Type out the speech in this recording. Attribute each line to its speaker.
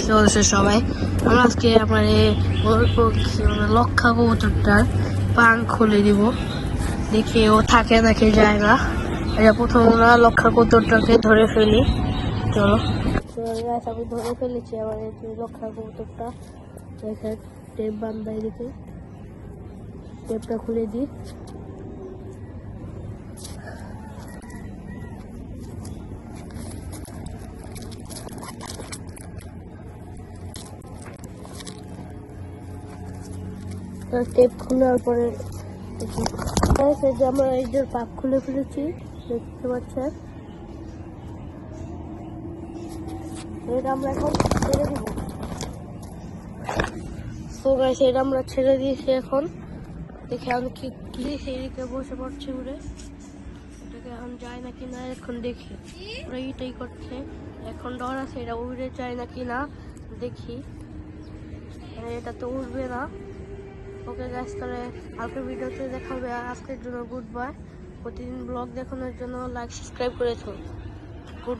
Speaker 1: চলছে সবাই। আমরা আজকে আমার লক্ষা কবুতরটার পাং খুলে দিব, দেখি ও থাকে নাকি যায় না। এটা প্রথম আমরা লক্ষা কবুতরটাকে ধরে ফেলি। চলো, আমি ধরে ফেলেছি আমার এই লক্ষা কবুতরটা। দেখেন টেপ বান্ধাই, দেখি টেপটা খুলে দিই। টেপ খোলার পরে আমরা এই যে পাক খুলে ফেলেছি, দেখতে পাচ্ছেন। এটা আমরা এখন ছেড়ে দিব। তো গাইস, এটা আমরা ছেড়ে দিয়েছি এখন। দেখে আমি কি সেদিকে বসে পড়ছি উড়ে। এটাকে এখন যায় নাকি না এখন দেখি। ওরা এটাই করছে, এখন ডর আছে এটা উড়ে যায় নাকি না দেখি। এটা তো উঠবে না। ওকে গাইস, তাহলে কালকে ভিডিওতে দেখা হবে। আজকের জন্য গুড বাই। প্রতিদিন ব্লগ দেখানোর জন্য লাইক সাবস্ক্রাইব করেছো। গুড।